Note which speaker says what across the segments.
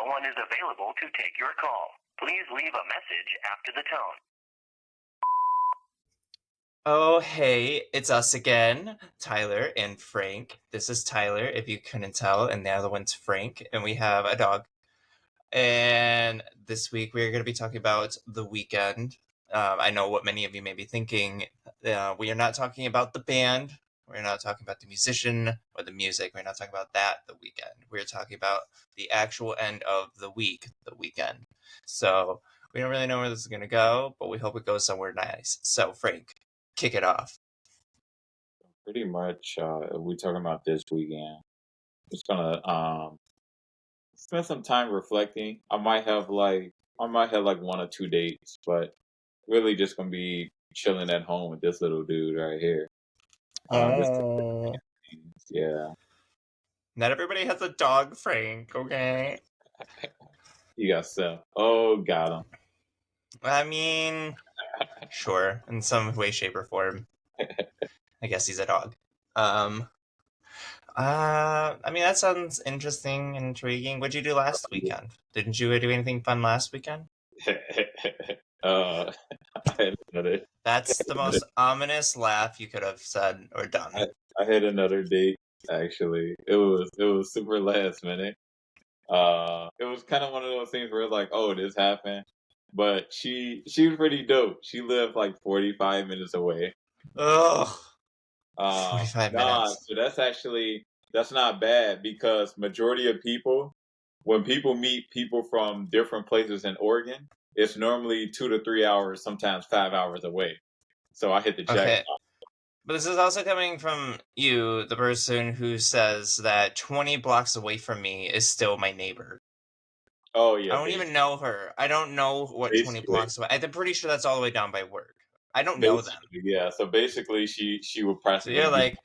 Speaker 1: one is available to take your call. Please leave a message after the tone.
Speaker 2: Oh, hey, it's us again, Tyler and Frank. This is Tyler, if you couldn't tell, and the other one's Frank, and we have a dog. And this week we're going to be talking about The Weeknd. I know what many of you may be thinking. We are not talking about the band. We're not talking about the musician or the music. We're not talking about that, The Weeknd. We're talking about the actual end of the week, The Weeknd. So we don't really know where this is going to go, but we hope it goes somewhere nice. So, Frank, kick it off.
Speaker 3: Pretty much, we're talking about this weekend. Just gonna spend some time reflecting. I might have like 1 or 2 dates, but really just gonna be chilling at home with this little dude right here. Just
Speaker 2: Oh.
Speaker 3: yeah.
Speaker 2: Not everybody has a dog, Frank, okay?
Speaker 3: You got Seth. Oh, got him.
Speaker 2: I mean, sure, in some way, shape, or form. I guess he's a dog. I mean, that sounds interesting and intriguing. What'd you do last weekend? Didn't you do anything fun last weekend?
Speaker 3: I had another.
Speaker 2: That's the most ominous laugh you could have said or done.
Speaker 3: I had another date actually. It was super last minute. It was kind of one of those things where it's like, oh, this happened, but she was pretty dope. She lived like 45 minutes away.
Speaker 2: Ugh. 45 minutes.
Speaker 3: So that's not bad because majority of people, when people meet people from different places in Oregon, it's normally 2 to 3 hours, sometimes 5 hours away. So I hit the jackpot.
Speaker 2: Okay. But this is also coming from you, the person who says that 20 blocks away from me is still my neighbor.
Speaker 3: Oh yeah.
Speaker 2: I don't even know her. I don't know what 20
Speaker 3: Basically.
Speaker 2: blocks away. I'm pretty sure that's all the way down by work. I don't know them.
Speaker 3: Yeah, so basically she would
Speaker 2: So
Speaker 3: practically
Speaker 2: you're
Speaker 3: be
Speaker 2: like,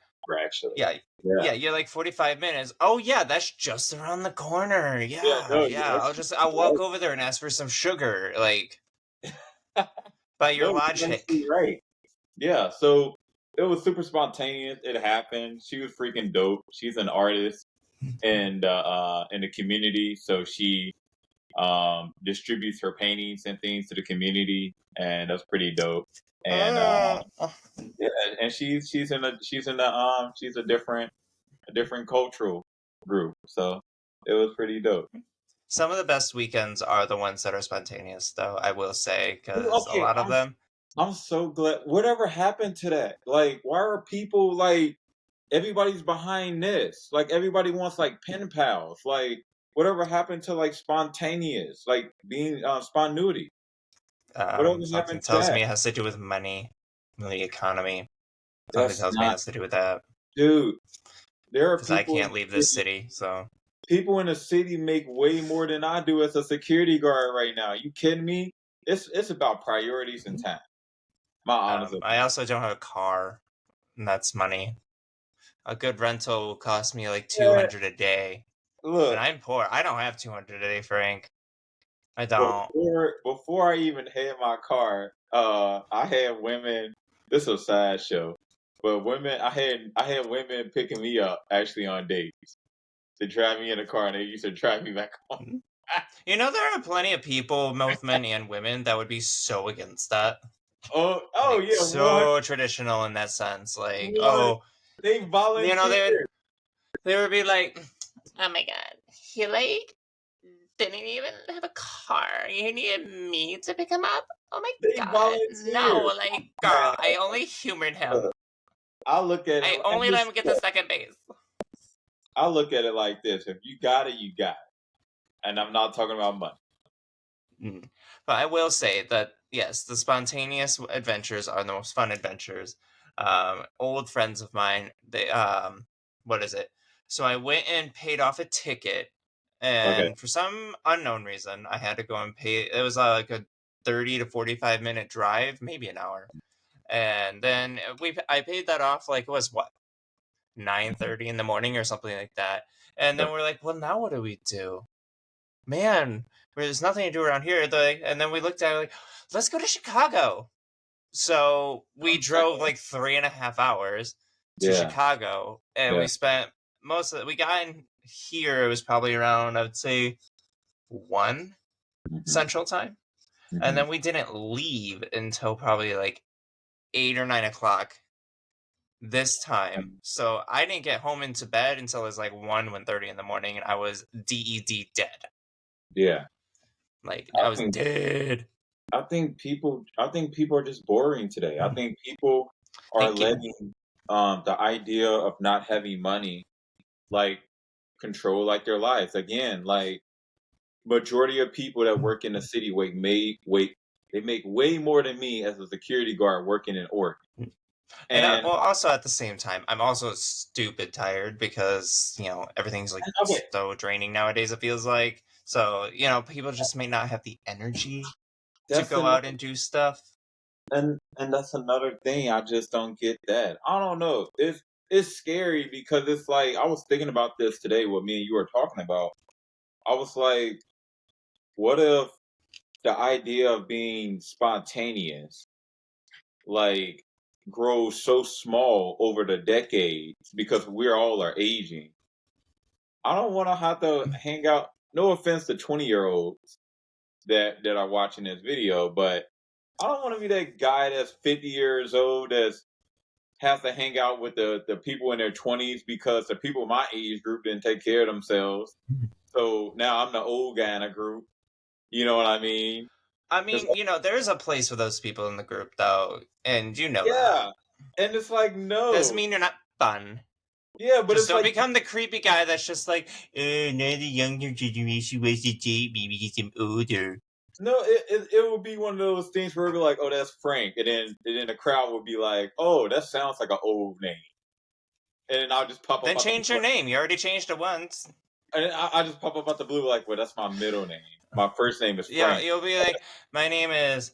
Speaker 3: actually.
Speaker 2: yeah, you're like 45 minutes. Oh yeah, that's just around the corner. Yeah. I'll walk over there and ask for some sugar, like, by your
Speaker 3: No, you're
Speaker 2: logic.
Speaker 3: actually right. Yeah, so it was super spontaneous. It happened. She was freaking dope. She's an artist and in the community, so she distributes her paintings and things to the community, and that's pretty dope. And yeah, and she's a different cultural group, so it was pretty dope.
Speaker 2: Some of the best weekends are the ones that are spontaneous, though, I will say, because a
Speaker 3: Okay,
Speaker 2: lot of them.
Speaker 3: I'm so glad. Whatever happened to that? Like, why are people like everybody's behind this? Like, everybody wants like pen pals. Like, whatever happened to like spontaneous, like being spontaneity? Whatever
Speaker 2: Something
Speaker 3: happened to
Speaker 2: tells
Speaker 3: that?
Speaker 2: me it has to do with money, the economy. Something
Speaker 3: That's
Speaker 2: tells me it
Speaker 3: not,
Speaker 2: has to do with that.
Speaker 3: dude. There are
Speaker 2: Because I
Speaker 3: people.
Speaker 2: can't leave this city, so.
Speaker 3: People in the city make way more than I do as a security guard right now. You kidding me? It's about priorities and time. My honest opinion.
Speaker 2: I also don't have a car, and that's money. A good rental will cost me like $200 a day.
Speaker 3: Look,
Speaker 2: And I'm poor. I don't have $200 a day, Frank. I don't.
Speaker 3: before I even had my car, I had women. This was a sad show, but I had women picking me up actually on dates to drive me in the car, and they used to drive me back home.
Speaker 2: You know, there are plenty of people, both men and women, that would be so against that.
Speaker 3: Oh
Speaker 2: Like,
Speaker 3: yeah,
Speaker 2: so traditional in that sense. Like,
Speaker 3: what? They volunteer.
Speaker 2: you know, they would be like, oh my god, he like didn't even have a car. You needed me to pick him up. Oh my
Speaker 3: They
Speaker 2: god,
Speaker 3: volunteer.
Speaker 2: no, like, girl, I only humored him.
Speaker 3: I look at it.
Speaker 2: I only let him get to second base.
Speaker 3: I look at it like this: if you got it, you got it, and I'm not talking about money.
Speaker 2: But I will say that yes, the spontaneous adventures are the most fun adventures. Old friends of mine, they what is it? So I went and paid off a ticket, and for some unknown reason, I had to go and pay. It was like a 30 to 45 minute drive, maybe an hour, and then I paid that off like it was what 9:30 in the morning or something like that. And then we're like, well, now what do we do? Man, there's nothing to do around here. And then we looked at it like, let's go to Chicago. So we drove like 3.5 hours to Chicago, and we spent we got in here. It was probably around, I would say, 1
Speaker 3: Mhm.
Speaker 2: Central Time. And
Speaker 3: Mhm.
Speaker 2: then we didn't leave until probably like 8 or 9 o'clock this time. So I didn't get home into bed until it was like 1:30 in the morning, and I was DED dead.
Speaker 3: Yeah.
Speaker 2: Like,
Speaker 3: I
Speaker 2: I was
Speaker 3: think
Speaker 2: dead.
Speaker 3: I think people are just boring today. I think people are
Speaker 2: Thank you.
Speaker 3: letting the idea of not having money like control like their lives. Again, like majority of people that work in the city they make way more than me as a security guard working in Oregon.
Speaker 2: And
Speaker 3: And
Speaker 2: well, also at the same time, I'm also stupid tired because, everything's like
Speaker 3: okay,
Speaker 2: so draining nowadays, it feels like. So, people just may not have the energy to
Speaker 3: that's
Speaker 2: go
Speaker 3: another
Speaker 2: out and do stuff.
Speaker 3: and that's another thing. I just don't get that. I don't know. It's scary because it's like I was thinking about this today. What me and you were talking about. I was like, what if the idea of being spontaneous, like, grows so small over the decades because we're all are aging? I don't want to have to hang out. No offense to 20-year-olds that are watching this video, but I don't want to be that guy that's 50 years old that's has to hang out with the people in their 20s because the people my age group didn't take care of themselves. So now I'm the old guy in a group. You know what I mean?
Speaker 2: I
Speaker 3: It's
Speaker 2: mean, there's a place for those people in the group, though, and you know that.
Speaker 3: yeah. And it's like,
Speaker 2: Doesn't
Speaker 3: no.
Speaker 2: mean you're not fun.
Speaker 3: Yeah, but
Speaker 2: Just
Speaker 3: it's
Speaker 2: don't
Speaker 3: like,
Speaker 2: become the creepy guy that's just like, now the younger generation wants to date me because I'm older.
Speaker 3: no, it would be one of those things where it'd be like, oh, that's Frank. And then the crowd would be like, oh, that sounds like an old name. And then I'll just pop up
Speaker 2: Then
Speaker 3: out the
Speaker 2: change
Speaker 3: blue.
Speaker 2: your name. You already changed it once.
Speaker 3: And I just pop up out the blue like, well, that's my middle name. My first name is
Speaker 2: Yeah,
Speaker 3: Frank.
Speaker 2: you'll be like, my name is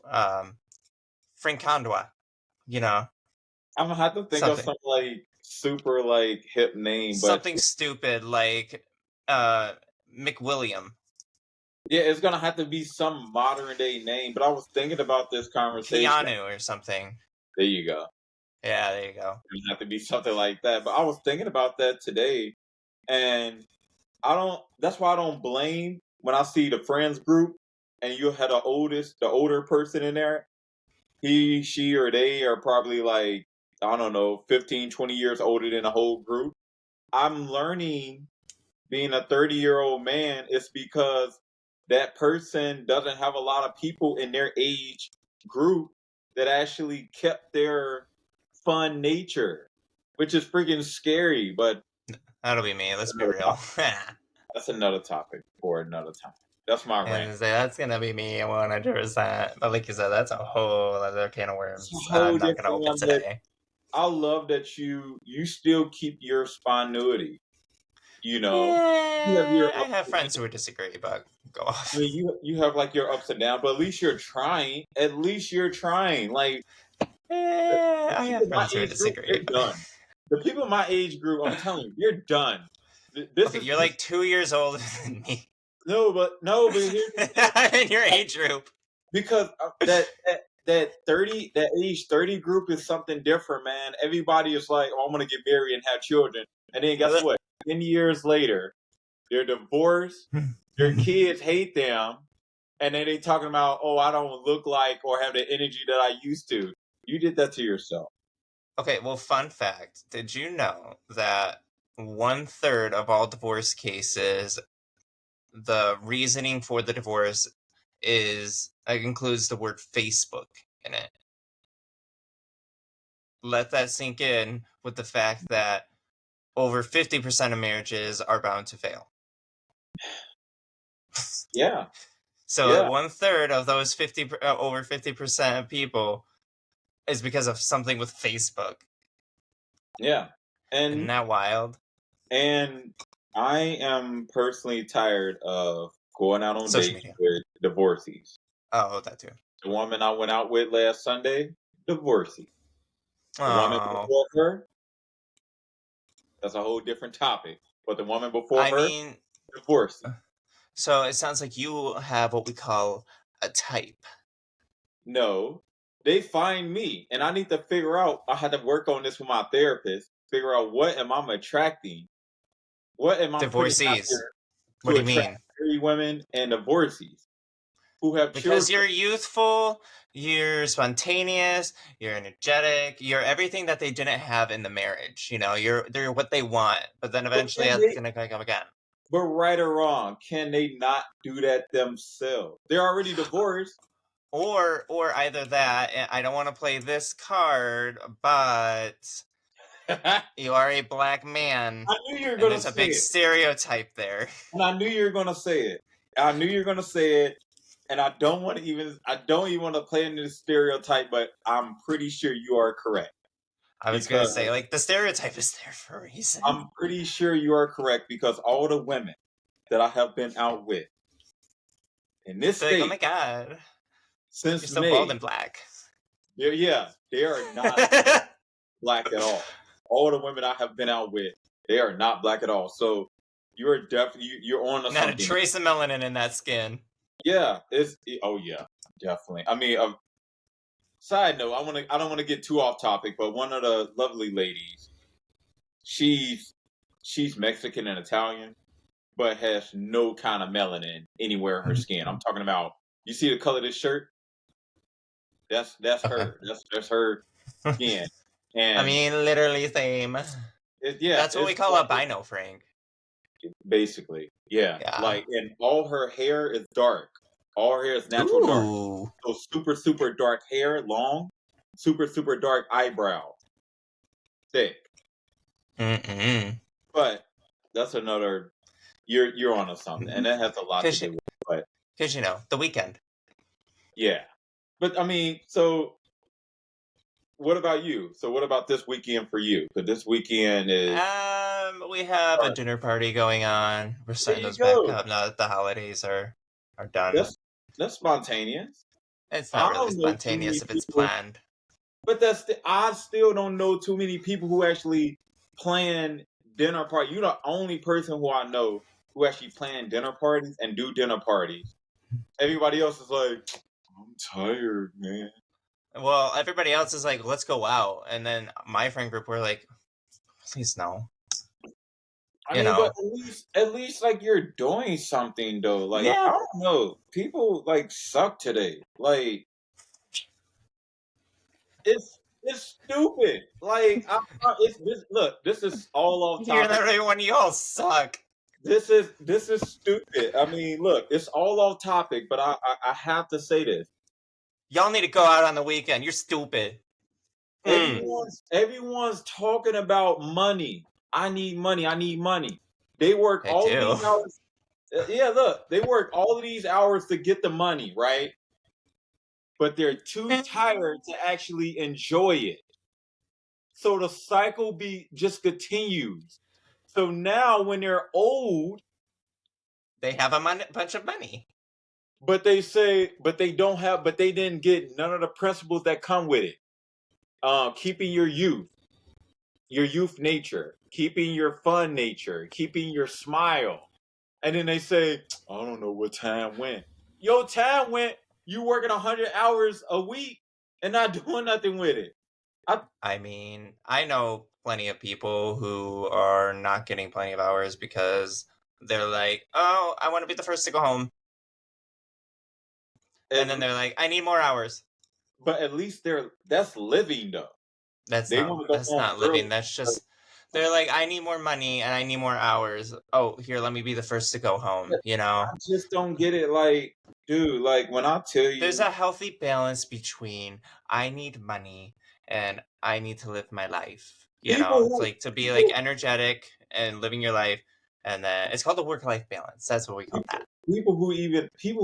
Speaker 2: Frank Condwa.
Speaker 3: I'm gonna have to think of
Speaker 2: Something.
Speaker 3: some like super like hip name, but
Speaker 2: Something stupid like McWilliam.
Speaker 3: yeah, it's gonna have to be some modern day name. But I was thinking about this conversation.
Speaker 2: Keanu or something.
Speaker 3: There you go.
Speaker 2: Yeah, there you go.
Speaker 3: It would have to be something like that. But I was thinking about that today, and I don't. That's why I don't blame when I see the friends group, and you had the older person in there. He, she, or they are probably like, I don't know, 15, 20 years older than the whole group. I'm learning being a 30-year-old man is because that person doesn't have a lot of people in their age group that actually kept their fun nature, which is freaking scary. But
Speaker 2: That'll be me. Let's be
Speaker 3: another
Speaker 2: real.
Speaker 3: that's another topic for another time. That's my rant.
Speaker 2: And say, that's gonna be me 100%. But like you said, that's a whole other can of worms.
Speaker 3: It's a
Speaker 2: I'm
Speaker 3: whole
Speaker 2: not gonna
Speaker 3: different
Speaker 2: open
Speaker 3: one, but
Speaker 2: today.
Speaker 3: I love that you still keep your spontaneity. You know, you have
Speaker 2: Yeah,
Speaker 3: your
Speaker 2: I have friends who would disagree, but go off.
Speaker 3: I mean, you have like your ups and downs, but at least you're trying. At least you're trying. Like the
Speaker 2: I
Speaker 3: people
Speaker 2: have
Speaker 3: in my
Speaker 2: friends who would
Speaker 3: age group,
Speaker 2: disagree.
Speaker 3: they're done. The people in my age group, I'm telling you, you're done. This
Speaker 2: Okay,
Speaker 3: is
Speaker 2: you're like 2 years older than me.
Speaker 3: no, but here's the thing.
Speaker 2: In your age group.
Speaker 3: Because that 30 that age 30 group is something different, man. Everybody is like, oh, I'm gonna get married and have children, and then guess what? 10 years later, they're divorced. Their kids hate them, and then they talking about, oh, I don't look like or have the energy that I used to. You did that to yourself.
Speaker 2: Okay, well, fun fact. Did you know that 1/3 of all divorce cases, the reasoning for the divorce includes the word Facebook in it? Let that sink in with the fact that over 50% of marriages are bound to fail.
Speaker 3: Yeah,
Speaker 2: So
Speaker 3: yeah,
Speaker 2: 1/3 of those over 50% of people is because of something with Facebook.
Speaker 3: yeah.
Speaker 2: Isn't
Speaker 3: And
Speaker 2: that wild?
Speaker 3: and I am personally tired of going out on
Speaker 2: Social
Speaker 3: dates
Speaker 2: media.
Speaker 3: with divorcees.
Speaker 2: Oh, that too.
Speaker 3: The woman I went out with last Sunday, divorcee. The woman
Speaker 2: Oh,
Speaker 3: before her, that's a whole different topic. But the woman before
Speaker 2: I
Speaker 3: her,
Speaker 2: mean,
Speaker 3: divorcee.
Speaker 2: so it sounds like you have what we call a type.
Speaker 3: No, they find me, and I need to figure out. I had to work on this with my therapist. Figure out what am I attracting? What am I putting out
Speaker 2: Divorcees.
Speaker 3: there
Speaker 2: What
Speaker 3: to
Speaker 2: do you
Speaker 3: attract
Speaker 2: mean?
Speaker 3: married women and divorcees who have
Speaker 2: Because
Speaker 3: children.
Speaker 2: you're youthful, you're spontaneous, you're energetic, you're everything that they didn't have in the marriage. They're what they want, but then
Speaker 3: But
Speaker 2: eventually
Speaker 3: can
Speaker 2: it's
Speaker 3: they?
Speaker 2: gonna come again.
Speaker 3: But right or wrong, can they not do that themselves? They're already divorced.
Speaker 2: Or either that, and I don't want to play this card, but
Speaker 3: I
Speaker 2: you are a black man,
Speaker 3: knew you were
Speaker 2: and
Speaker 3: gonna
Speaker 2: there's a
Speaker 3: say
Speaker 2: big
Speaker 3: it,
Speaker 2: stereotype there.
Speaker 3: and I knew you were gonna say it. I knew you were gonna say it, and I don't even want to play into the stereotype, but I'm pretty sure you are correct
Speaker 2: I was gonna
Speaker 3: because
Speaker 2: say, like, the stereotype is there for a reason.
Speaker 3: I'm pretty sure you are correct because all the women that I have been out with in this
Speaker 2: Like, oh
Speaker 3: state
Speaker 2: my god, you're
Speaker 3: since
Speaker 2: so bald
Speaker 3: May,
Speaker 2: and black.
Speaker 3: yeah, they are not black at all. All the women I have been out with, they are not black at all. So you're definitely you're on to
Speaker 2: Not a
Speaker 3: something.
Speaker 2: trace of melanin in that skin.
Speaker 3: Yeah, oh yeah, definitely. I mean, side note, I don't want to get too off topic, but one of the lovely ladies, she's Mexican and Italian, but has no kind of melanin anywhere in her skin. I'm talking about. You see the color of this shirt? That's
Speaker 2: Okay.
Speaker 3: her. That's her skin. And
Speaker 2: I mean, literally same. That's what we call albino, Frank.
Speaker 3: basically, yeah.
Speaker 2: Yeah.
Speaker 3: Like, and all her hair is dark. All her hair is natural dark.
Speaker 2: Ooh.
Speaker 3: So super dark hair, long, super dark eyebrow, thick. But that's another. You're on to something, and that has a lot to do with it. But
Speaker 2: Because the weekend.
Speaker 3: yeah, but I mean, so what about you? So what about this weekend for you? Because this weekend is
Speaker 2: We have a dinner party going on. We're starting
Speaker 3: there
Speaker 2: those
Speaker 3: you
Speaker 2: back
Speaker 3: go.
Speaker 2: up now that the holidays are done.
Speaker 3: That's spontaneous.
Speaker 2: It's
Speaker 3: I
Speaker 2: not really
Speaker 3: don't know too many
Speaker 2: spontaneous if it's
Speaker 3: people,
Speaker 2: planned.
Speaker 3: but I still don't know too many people who actually plan dinner party. You're the only person who I know who actually plan dinner parties and do dinner parties. Everybody else is like, I'm tired, man.
Speaker 2: Well, everybody else is like, let's go out. And then my friend group were like, please no.
Speaker 3: I mean, but at least like you're doing something though. Like
Speaker 2: Yeah.
Speaker 3: I don't know, people like suck today. Like it's stupid. Like it's this. Look, this is all off
Speaker 2: Hear
Speaker 3: topic.
Speaker 2: that, everyone? You all suck.
Speaker 3: This is stupid. I mean, look, it's all off topic, but I have to say this.
Speaker 2: Y'all need to go out on the weekend. You're stupid.
Speaker 3: Everyone's talking about money. I need money. I need money. They work all of these hours. Yeah, look, they work all of these hours to get the money, right? But they're too tired to actually enjoy it. So the cycle just continues. So now when they're old,
Speaker 2: they have a bunch of money.
Speaker 3: But they say, but they didn't get none of the principles that come with it. Keeping your youth nature, keeping your fun nature, keeping your smile. And then they say, I don't know what time went. Your time went, you working 100 hours a week and not doing nothing with it.
Speaker 2: I mean, I know plenty of people who are not getting plenty of hours because they're like, oh, I want to be the first to go home. And then they're like, I need more hours.
Speaker 3: But at least that's living though.
Speaker 2: That's not living. That's just, they're like, I need more money and I need more hours. Oh, here, let me be the first to go home,
Speaker 3: I just don't get it. Like, dude, like when I tell you.
Speaker 2: There's a healthy balance between I need money and I need to live my life. It's like to be like energetic and living your life. And then it's called the work-life balance. That's what we call that.
Speaker 3: People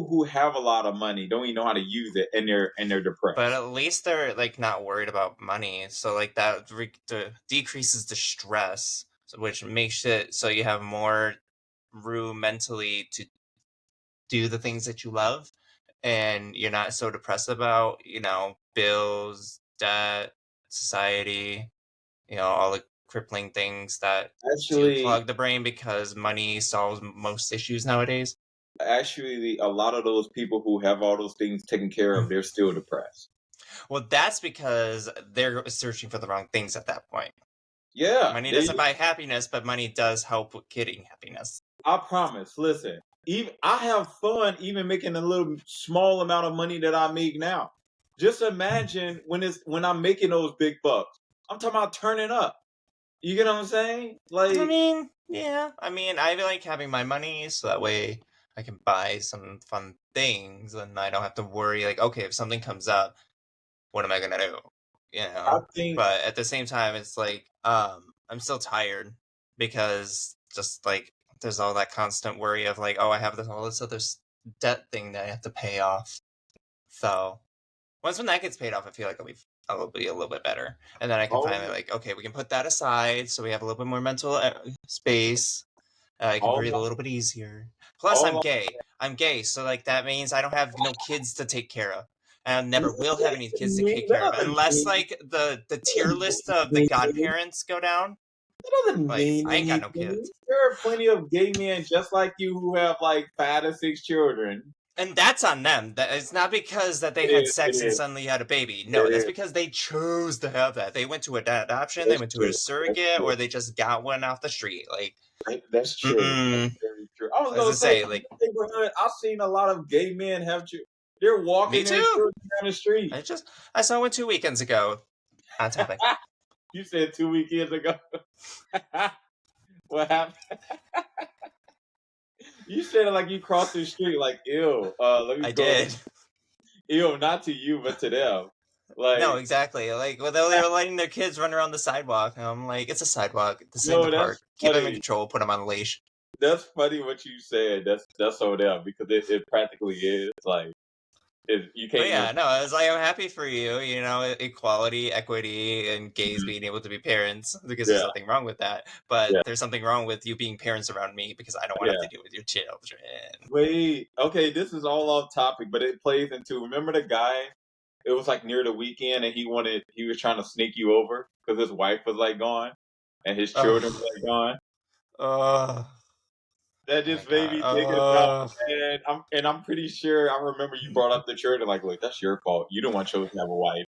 Speaker 3: who have a lot of money don't even know how to use it, and they're depressed.
Speaker 2: But at least they're like not worried about money, so like that decreases the stress, which makes it so you have more room mentally to do the things that you love, and you're not so depressed about bills, debt, society, all the crippling things that
Speaker 3: actually
Speaker 2: plug the brain because money solves most issues nowadays.
Speaker 3: Actually, a lot of those people who have all those things taken care of, they're still depressed.
Speaker 2: Well, that's because they're searching for the wrong things at that point.
Speaker 3: Yeah.
Speaker 2: Money doesn't buy happiness, but money does help with getting happiness.
Speaker 3: I promise. Listen, even I have fun even making a little small amount of money that I make now. Just imagine when I'm making those big bucks. I'm talking about turning up. You get what I'm saying?
Speaker 2: I
Speaker 3: Like,
Speaker 2: mean, yeah. I mean, I like having my money so that way I can buy some fun things and I don't have to worry, like, okay, if something comes up, what am I gonna do? You
Speaker 3: I
Speaker 2: know?
Speaker 3: think
Speaker 2: But at the same time, it's like, I'm still tired because just like there's all that constant worry of like, oh, I have all this other debt thing that I have to pay off. So once when that gets paid off, I feel like I'll be a little bit better, and then I can finally
Speaker 3: all
Speaker 2: like, okay, we can put that aside, so we have a little bit more mental space. I can breathe a
Speaker 3: all
Speaker 2: little bit easier. Plus, I'm
Speaker 3: all
Speaker 2: gay. I'm gay, so like that means I don't have no kids to take care of. And I never will have any kids to take care of
Speaker 3: that doesn't
Speaker 2: unless
Speaker 3: mean
Speaker 2: like the tier list of the
Speaker 3: anything.
Speaker 2: godparents go down.
Speaker 3: That doesn't
Speaker 2: Like
Speaker 3: mean
Speaker 2: I ain't got no
Speaker 3: anything.
Speaker 2: kids,
Speaker 3: There are plenty of gay men just like you who have like 5 to 6 children.
Speaker 2: and that's on them. That it's not because that they
Speaker 3: It
Speaker 2: had
Speaker 3: is. It
Speaker 2: sex and
Speaker 3: is.
Speaker 2: suddenly had a baby. No,
Speaker 3: It
Speaker 2: that's
Speaker 3: is.
Speaker 2: because they chose to have that. They went to adoption. They
Speaker 3: That's
Speaker 2: went to a
Speaker 3: true. That's
Speaker 2: surrogate,
Speaker 3: true.
Speaker 2: or they just got one off the street. Like,
Speaker 3: That's true. That's
Speaker 2: mm-mm.
Speaker 3: very true. I was
Speaker 2: As I
Speaker 3: gonna say,
Speaker 2: say,
Speaker 3: in
Speaker 2: like
Speaker 3: my neighborhood, I've seen a lot of gay men have they're
Speaker 2: me
Speaker 3: walking their
Speaker 2: too.
Speaker 3: children down the street.
Speaker 2: I saw one 2 weekends ago. On topic.
Speaker 3: You said 2 weekends ago. What happened? You said it like you crossed the street, like, ew, let me
Speaker 2: I
Speaker 3: scroll this.
Speaker 2: did.
Speaker 3: Ew, not to you, but to them.
Speaker 2: No,
Speaker 3: Like,
Speaker 2: exactly. Like, well, they were letting their kids run around the sidewalk. And I'm like, it's a sidewalk. This ain't the
Speaker 3: no, that's
Speaker 2: park. Keep them in
Speaker 3: funny.
Speaker 2: control. Put them on a leash.
Speaker 3: That's funny what you said. That's so them because it practically is like you
Speaker 2: But
Speaker 3: can't even.
Speaker 2: yeah, no, I was like, I'm happy for you. You know, equality, equity, and gays
Speaker 3: Mhm.
Speaker 2: being able to be parents because there's
Speaker 3: Yeah,
Speaker 2: nothing wrong with that. But
Speaker 3: yeah,
Speaker 2: there's something wrong with you being parents around me because I don't want to have
Speaker 3: yeah.
Speaker 2: to deal with your children.
Speaker 3: Wait, okay, this is all off topic, but it plays into. Remember the guy? It was like near the weekend, and he was trying to sneak you over because his wife was like gone, and his children were
Speaker 2: Oh,
Speaker 3: like gone.
Speaker 2: oh,
Speaker 3: That
Speaker 2: oh my
Speaker 3: just made
Speaker 2: god.
Speaker 3: me think about,
Speaker 2: Oh,
Speaker 3: and I'm pretty sure I remember you brought up the children. Like, look, that's your fault. You don't want chose to have a wife.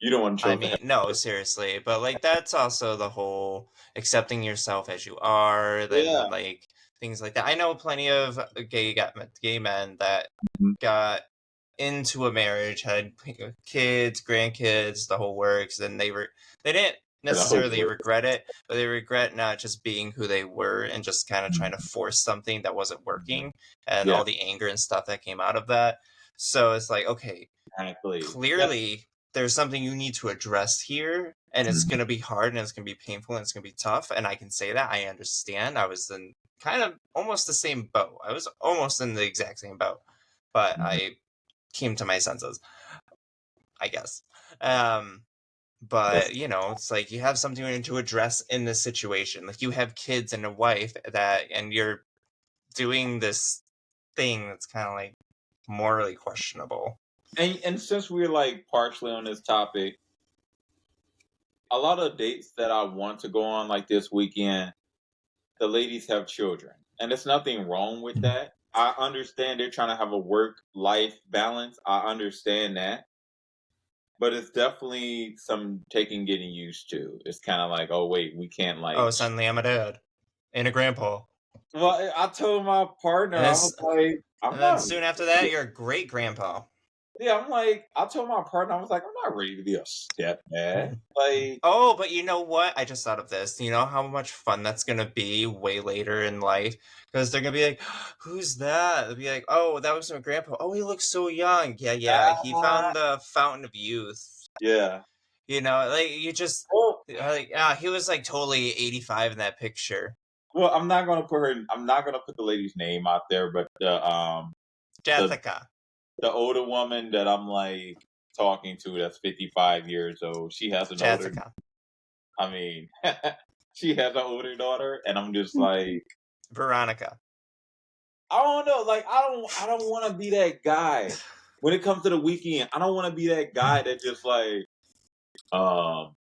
Speaker 3: You don't want
Speaker 2: I
Speaker 3: chose to have.
Speaker 2: mean, no, seriously, but like that's also the whole accepting yourself as you are,
Speaker 3: Yeah.
Speaker 2: then like things like that. I know plenty of gay men that
Speaker 3: Mhm.
Speaker 2: got into a marriage, had kids, grandkids, the whole works, and they didn't
Speaker 3: And I hope
Speaker 2: necessarily regret it, but they regret not just being who they were and just kind of trying to force something that wasn't working and
Speaker 3: yeah,
Speaker 2: all the anger and stuff that came out of that. So it's like, okay,
Speaker 3: exactly. That,
Speaker 2: clearly there's something you need to address here and it's
Speaker 3: Mhm.
Speaker 2: going to be hard and it's going to be painful and it's going to be tough, and I can say that I understand. I was in kind of almost the same boat. I was almost in the exact same boat, but I came to my senses, I guess. um
Speaker 3: That's
Speaker 2: but you know, it's like you have something to address in this situation, like you have kids and a wife that, and you're doing this thing that's kind of like morally questionable.
Speaker 3: and since we're like partially on this topic, a lot of dates that I want to go on like this weekend, the ladies have children, and there's nothing wrong with that. I understand they're trying to have a work life balance. I understand that. But it's definitely some taking getting used to. It's kind of like, oh wait, we can't
Speaker 2: Oh,
Speaker 3: like.
Speaker 2: suddenly I'm a dad and a grandpa.
Speaker 3: Well, I told my partner,
Speaker 2: And
Speaker 3: I
Speaker 2: then,
Speaker 3: was like, I'm
Speaker 2: and then
Speaker 3: not.
Speaker 2: soon after that, you're a great grandpa.
Speaker 3: Yeah, I'm like, I told my partner, I was like, I'm not ready to be a stepdad. Like,
Speaker 2: Oh, but you know what? I just thought of this. You know how much fun that's gonna be way later in life? Because they're gonna be like, "Who's that?" They'll be like, "Oh, that was my grandpa. Oh, he looks so young. Yeah, yeah. He
Speaker 3: ah,
Speaker 2: found the fountain of youth."
Speaker 3: yeah.
Speaker 2: You know, like you just
Speaker 3: Well,
Speaker 2: like, he was like totally 85 in that picture.
Speaker 3: well, I'm not gonna put her. I'm not gonna put the lady's name out there, but the
Speaker 2: Jessica.
Speaker 3: the older woman that I'm like talking to, that's 55 years old. She has an older.
Speaker 2: Jessica.
Speaker 3: I mean, she has an older daughter, and I'm just like,
Speaker 2: Veronica.
Speaker 3: I don't know. Like, I don't want to be that guy when it comes to the weekend. I don't want to be that guy that just like, um.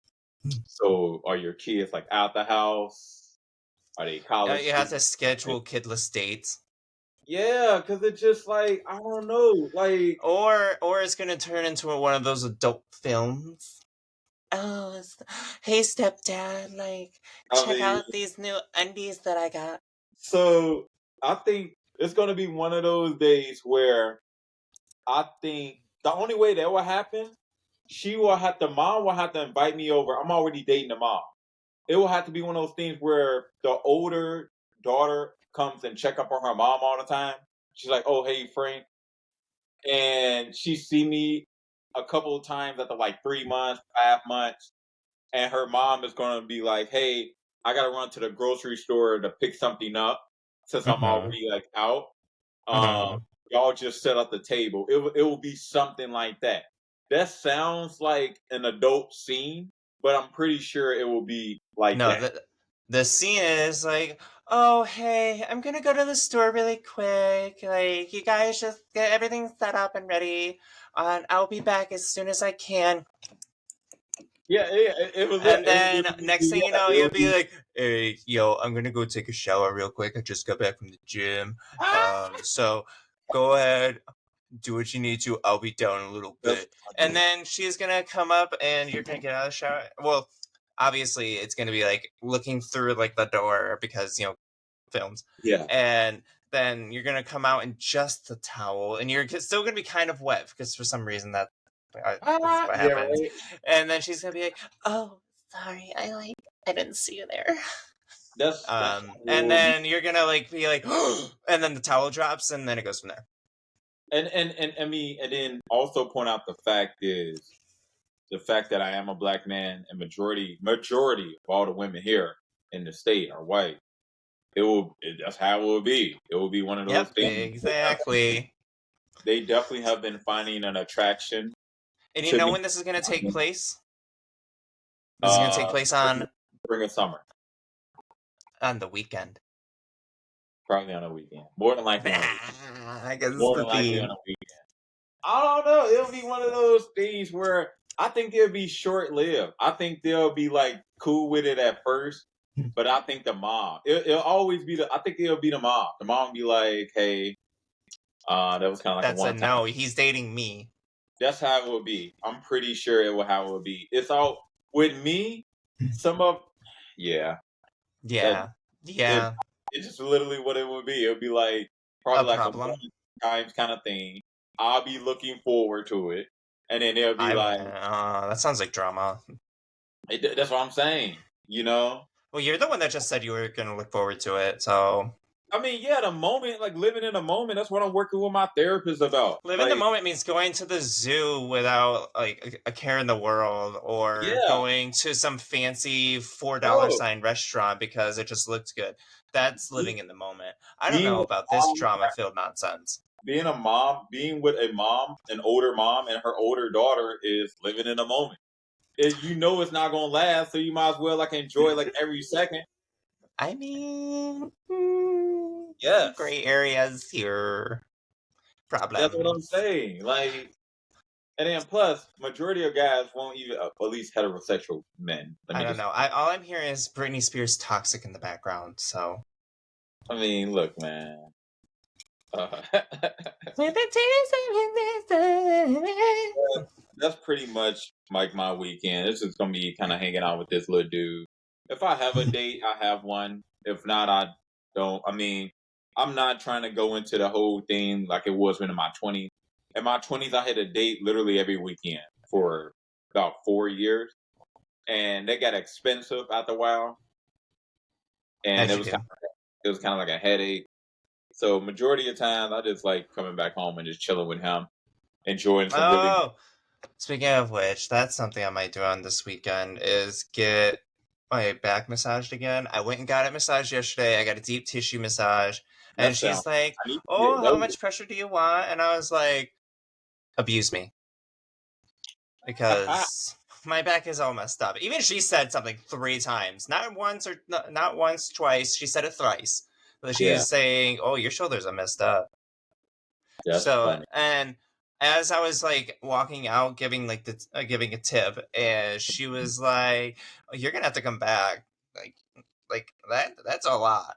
Speaker 3: So, are your kids like out the house? Are they college
Speaker 2: You have
Speaker 3: students?
Speaker 2: to schedule kidless dates.
Speaker 3: Yeah, because it's just like I don't know. Like,
Speaker 2: Or it's gonna turn into one of those adult films. Oh, hey stepdad, like
Speaker 3: I
Speaker 2: check
Speaker 3: mean,
Speaker 2: out these new undies that I got.
Speaker 3: so I think it's gonna be one of those days where I think the only way that will happen, mom will have to invite me over. I'm already dating the mom. It will have to be one of those things where the older daughter comes and check up on her mom all the time. She's like, "Oh, hey, Frank," and she see me a couple of times after like 3 months, 5 months, and her mom is gonna be like, "Hey, I gotta run to the grocery store to pick something up since I'm
Speaker 2: Mm-hmm.
Speaker 3: already like out.
Speaker 2: Mm-hmm.
Speaker 3: Y'all just set up the table." It will be something like that. That sounds like an adult scene, but I'm pretty sure it will be like
Speaker 2: No,
Speaker 3: that.
Speaker 2: the scene is like, oh hey, I'm gonna go to the store really quick. Like, you guys just get everything set up and ready, and I'll be back as soon as I can.
Speaker 3: Yeah, yeah, it was.
Speaker 2: And
Speaker 3: It,
Speaker 2: then
Speaker 3: it,
Speaker 2: next thing you
Speaker 3: yeah,
Speaker 2: know,
Speaker 3: it
Speaker 2: you'll
Speaker 3: would
Speaker 2: be
Speaker 3: be.
Speaker 2: like, hey, yo, I'm gonna go take a shower real quick. I just got back from the gym. So go ahead, do what you need to. I'll be down in a little
Speaker 3: That's
Speaker 2: bit. And
Speaker 3: funny.
Speaker 2: then she's gonna come up and you're gonna get out of the shower. Well, obviously it's gonna be like looking through like the door because, films.
Speaker 3: Yeah,
Speaker 2: And then you're gonna come out in just the towel and you're still gonna be kind of wet because for some reason this is what
Speaker 3: yeah,
Speaker 2: happens.
Speaker 3: right.
Speaker 2: And then she's gonna be like, oh, sorry, I didn't see you there.
Speaker 3: That's
Speaker 2: And
Speaker 3: will be.
Speaker 2: then you're gonna like be like, and then the towel drops and then it goes from there.
Speaker 3: And I mean, and then also point out the fact that I am a black man and majority of all the women here in the state are white. That's how it will be. It will be one of those
Speaker 2: Yep,
Speaker 3: things.
Speaker 2: exactly.
Speaker 3: They definitely have been finding an attraction
Speaker 2: And you
Speaker 3: to
Speaker 2: know
Speaker 3: me.
Speaker 2: when this is gonna take place? This is gonna take
Speaker 3: Uh,
Speaker 2: place
Speaker 3: spring, spring and summer,
Speaker 2: on the weekend.
Speaker 3: probably on a weekend. More than likely on a weekend.
Speaker 2: I guess it's
Speaker 3: More
Speaker 2: the
Speaker 3: than likely on
Speaker 2: theme.
Speaker 3: a weekend. I don't know. It'll be one of those things where I think it'll be short lived. I think they'll be like cool with it at first, but I think the mom, it'll always be I think it'll be the mom. The mom will be like, "Hey, that was kind of like a
Speaker 2: That's a
Speaker 3: one time."
Speaker 2: no. He's dating me.
Speaker 3: That's how it will be. I'm pretty sure it will how it will be. It's all with me. Some of, yeah, that
Speaker 2: Yeah.
Speaker 3: it
Speaker 2: Yeah.
Speaker 3: it's just literally what it would be. It would be like
Speaker 2: A
Speaker 3: probably like a one
Speaker 2: problem.
Speaker 3: times kind of thing. I'll be looking forward to it, and then they'll be
Speaker 2: I
Speaker 3: like,
Speaker 2: wouldn't. That sounds like drama.
Speaker 3: That's what I'm saying. You know,
Speaker 2: Well, you're the one that just said you were gonna look forward to it. So
Speaker 3: I mean, yeah, the moment, like living in the moment. That's what I'm working with my therapist about.
Speaker 2: live in the
Speaker 3: Like,
Speaker 2: moment means going to the zoo without like a care in the world, or
Speaker 3: yeah,
Speaker 2: going to some fancy $4
Speaker 3: bro,
Speaker 2: sign restaurant because it just looks good. That's living in the moment. I don't
Speaker 3: being
Speaker 2: know
Speaker 3: with
Speaker 2: about this
Speaker 3: mom,
Speaker 2: drama filled nonsense.
Speaker 3: being a mom, being with a mom, an older mom, and her older daughter is living in the moment. You know it's not gonna last, so you might as well like enjoy like every second.
Speaker 2: I mean,
Speaker 3: Yes,
Speaker 2: gray areas here.
Speaker 3: that's what I'm
Speaker 2: Problems.
Speaker 3: saying. Like, and then plus, majority of guys won't even, at least heterosexual men. Let
Speaker 2: I
Speaker 3: me
Speaker 2: don't
Speaker 3: just,
Speaker 2: know. All I'm hearing is Britney Spears toxic in the background. So
Speaker 3: I mean, look, man. Uh,
Speaker 2: with the
Speaker 3: that's pretty much like my weekend. This is gonna be kind of hanging out with this little dude. If I have a date, I have one. If not, I don't. I mean, I'm not trying to go into the whole thing like it was when in my 20s. In my 20s, I had a date literally every weekend for about 4 years, and they got expensive after a while, and
Speaker 2: as you do.
Speaker 3: it was kind of like a headache. So majority of times, I just like coming back home and just chilling with him, enjoying some really.
Speaker 2: Oh, speaking of which, that's something I might do on this weekend is get my back massaged again. I went and got it massaged yesterday. I got a deep tissue massage.
Speaker 3: That
Speaker 2: And
Speaker 3: sounds.
Speaker 2: she's like,
Speaker 3: I need to get
Speaker 2: oh, how
Speaker 3: those.
Speaker 2: much pressure do you want? And I was like, abuse me. Because my back is all messed up. Even she said something 3 times. Not once or not once, twice. She said it thrice. But she
Speaker 3: Yeah,
Speaker 2: was saying, oh, your shoulders are messed up.
Speaker 3: that's
Speaker 2: So,
Speaker 3: funny.
Speaker 2: and as I was like walking out, giving like giving a tip, and she was like, oh, "You're gonna have to come back." Like, that's a lot.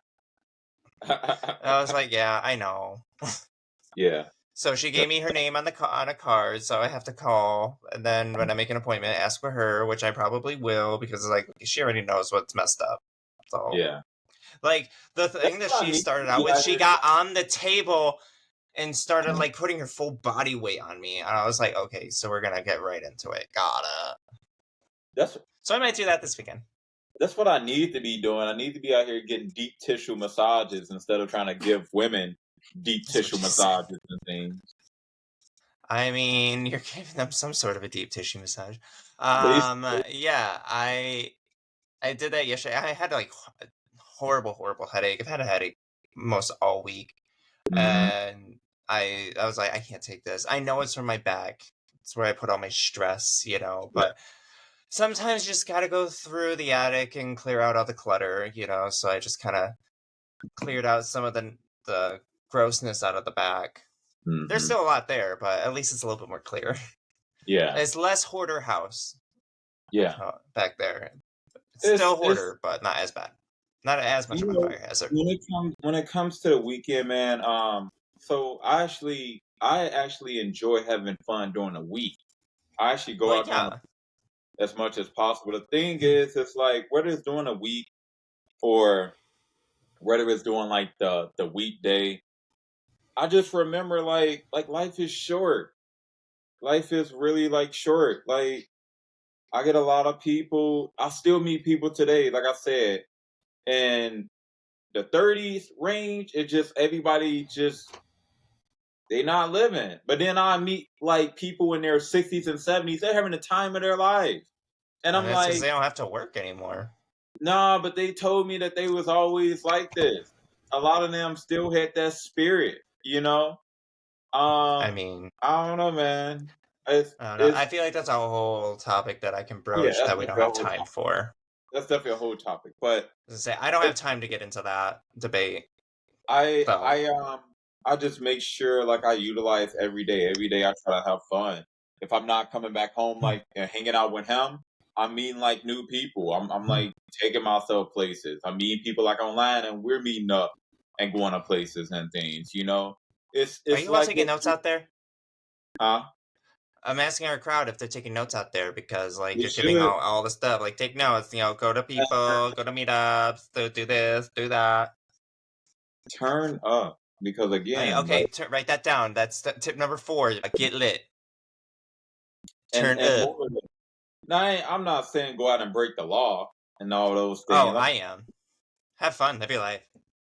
Speaker 2: And I was like, "Yeah, I know."
Speaker 3: Yeah.
Speaker 2: So she
Speaker 3: That-
Speaker 2: gave me her name on on a card, so I have to call, and then when I make an appointment, ask for her, which I probably will because like she already knows what's messed up. So
Speaker 3: Yeah.
Speaker 2: Like, the thing that
Speaker 3: what I
Speaker 2: she
Speaker 3: need
Speaker 2: started
Speaker 3: to
Speaker 2: out
Speaker 3: be
Speaker 2: with,
Speaker 3: out
Speaker 2: she
Speaker 3: here.
Speaker 2: got on the table and started, like, putting her full body weight on me. And I was like, okay, so we're gonna get right into it. Gotta.
Speaker 3: That's
Speaker 2: So I might do that this weekend.
Speaker 3: that's what I need to be doing. I need to be out here getting deep tissue massages instead of trying to give women deep
Speaker 2: That's what
Speaker 3: tissue
Speaker 2: she said.
Speaker 3: massages and things.
Speaker 2: I mean, you're giving them some sort of a deep tissue massage.
Speaker 3: Basically.
Speaker 2: Yeah, I did that yesterday. I had like a horrible headache. I've had a headache most all week,
Speaker 3: Mhm.
Speaker 2: and I was like, I can't take this. I know it's from my back. It's where I put all my stress,
Speaker 3: Yeah.
Speaker 2: but sometimes you just gotta go through the attic and clear out all the clutter, so I just kind of cleared out some of the grossness out of the back. There's
Speaker 3: Mhm.
Speaker 2: still a lot there, but at least it's a little bit more clear.
Speaker 3: Yeah.
Speaker 2: It's less hoarder house
Speaker 3: Yeah.
Speaker 2: back there. It's still
Speaker 3: It's
Speaker 2: hoarder, but not as bad. Not as much
Speaker 3: you
Speaker 2: of a
Speaker 3: know
Speaker 2: fire hazard.
Speaker 3: when it comes to the weekend, man. So I actually enjoy having fun during the week. I actually go
Speaker 2: Well,
Speaker 3: out during
Speaker 2: yeah.
Speaker 3: as much as possible. The thing is, it's like whether it's during a week or whether it's doing like the weekday. I just remember like life is short. Life is really like short. Like I get a lot of people. I still meet people today, like I said, and the 30s range. It just everybody just they not living. But then I meet like people in their 60s and 70s. They're having the time of their life, and
Speaker 2: And
Speaker 3: I'm
Speaker 2: that's because
Speaker 3: like,
Speaker 2: they don't have to work anymore.
Speaker 3: nah. But they told me that they was always like this. A lot of them still had that spirit, you know.
Speaker 2: I
Speaker 3: Um,
Speaker 2: mean,
Speaker 3: I don't know, man. It's
Speaker 2: I don't know. I
Speaker 3: it's
Speaker 2: feel like that's a whole topic that I can
Speaker 3: yeah,
Speaker 2: broach
Speaker 3: that's
Speaker 2: that we don't
Speaker 3: definitely a
Speaker 2: have
Speaker 3: whole
Speaker 2: time
Speaker 3: topic.
Speaker 2: for.
Speaker 3: That's definitely a whole topic. But
Speaker 2: As I say, I don't have
Speaker 3: it's,
Speaker 2: time to get into that debate,
Speaker 3: I
Speaker 2: though.
Speaker 3: I I just make sure like I utilize every day. Every day I try to have fun. If I'm not coming back home like and hanging out with him, I'm meeting like new people. I'm like taking myself places. I'm meeting people like online and we're meeting up and going to places and things, you know? It's
Speaker 2: Are
Speaker 3: it's
Speaker 2: you all
Speaker 3: like
Speaker 2: taking notes out there?
Speaker 3: huh?
Speaker 2: I'm asking our crowd if they're taking notes out there because, like,
Speaker 3: We
Speaker 2: you're giving
Speaker 3: should
Speaker 2: all the stuff. Like, take notes. Go to people, go to meetups, do this, do that.
Speaker 3: turn up because again,
Speaker 2: Okay,
Speaker 3: like
Speaker 2: write that down. That's tip number 4. Get lit. Turn
Speaker 3: and
Speaker 2: up.
Speaker 3: more. Now, I'm not saying go out and break the law and all those
Speaker 2: Oh,
Speaker 3: things.
Speaker 2: I am. Have fun. Live your life.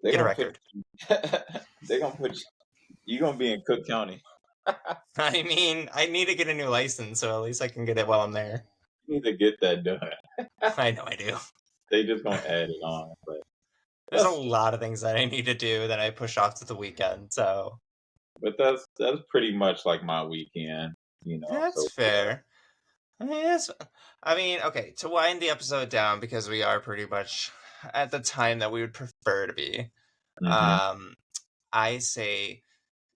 Speaker 3: They're
Speaker 2: Get a
Speaker 3: gonna put
Speaker 2: record.
Speaker 3: they're gonna put you gonna be in Cook County.
Speaker 2: I mean, I need to get a new license, so at least I can get it while I'm there.
Speaker 3: You need to get that done.
Speaker 2: I know I do.
Speaker 3: They just gonna add it on, but
Speaker 2: There's a
Speaker 3: that's
Speaker 2: lot of things that I need to do that I push off to the weekend, so
Speaker 3: that's pretty much like my weekend,
Speaker 2: that's
Speaker 3: So
Speaker 2: fair. Okay, to wind the episode down because we are pretty much at the time that we would prefer to be.
Speaker 3: hmm
Speaker 2: Um, I say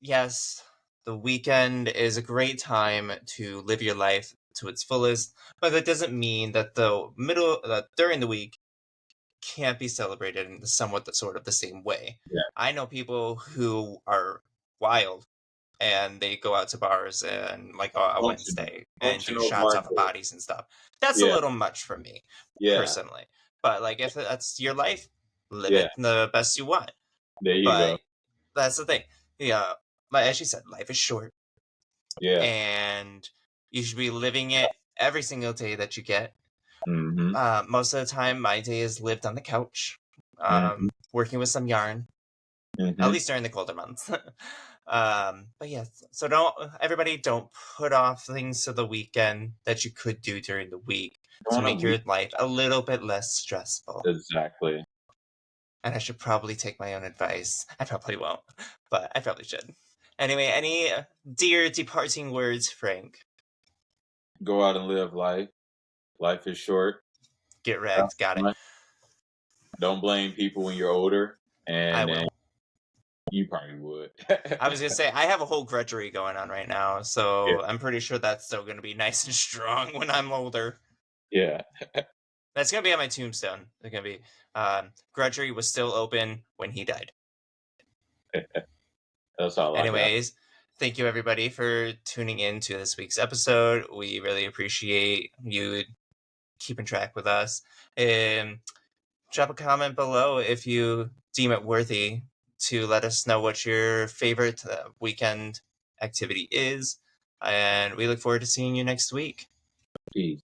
Speaker 2: yes, the weekend is a great time to live your life to its fullest, but that doesn't mean that during the week can't be celebrated in somewhat the sort of the same way.
Speaker 3: yeah,
Speaker 2: I know people who are wild and they go out to bars and like a
Speaker 3: functional,
Speaker 2: Wednesday and do
Speaker 3: functional
Speaker 2: shots off of
Speaker 3: hardcore.
Speaker 2: bodies and stuff. That's a
Speaker 3: Yeah,
Speaker 2: little much for me
Speaker 3: yeah,
Speaker 2: personally. But like if that's your life, live
Speaker 3: yeah.
Speaker 2: it the best you want.
Speaker 3: There you
Speaker 2: But
Speaker 3: go.
Speaker 2: that's the thing. Yeah, like as she said, life is short
Speaker 3: Yeah.
Speaker 2: and you should be living it every single day that you get.
Speaker 3: hmm
Speaker 2: Most of the time, my day is lived on the couch,
Speaker 3: hmm
Speaker 2: working with some yarn, at
Speaker 3: hmm
Speaker 2: least during the colder months. But yes, so don't put off things to the weekend that you could do during the week to
Speaker 3: On a
Speaker 2: make your
Speaker 3: week,
Speaker 2: life a little bit less stressful.
Speaker 3: exactly.
Speaker 2: And I should probably take my own advice. I probably won't, but I probably should. Anyway, any dear departing words, Frank?
Speaker 3: Go out and live life. Life is short.
Speaker 2: Get
Speaker 3: Have
Speaker 2: wrecked. Got it.
Speaker 3: fun. Don't blame people when you're older,
Speaker 2: I
Speaker 3: and
Speaker 2: will.
Speaker 3: you probably would.
Speaker 2: I was gonna say I have a whole grudgery going on right now,
Speaker 3: Yeah,
Speaker 2: so I'm pretty sure that's still gonna be nice and strong when I'm older.
Speaker 3: yeah.
Speaker 2: That's gonna be on my tombstone. It's gonna be grudgery was still open when he died.
Speaker 3: That's all I got.
Speaker 2: Anyways, thank you everybody for tuning in to this week's episode. We really appreciate you keeping track with us. Um, drop a comment below if you deem it worthy to let us know what your favorite weekend activity is. And we look forward to seeing you next week.
Speaker 3: Peace.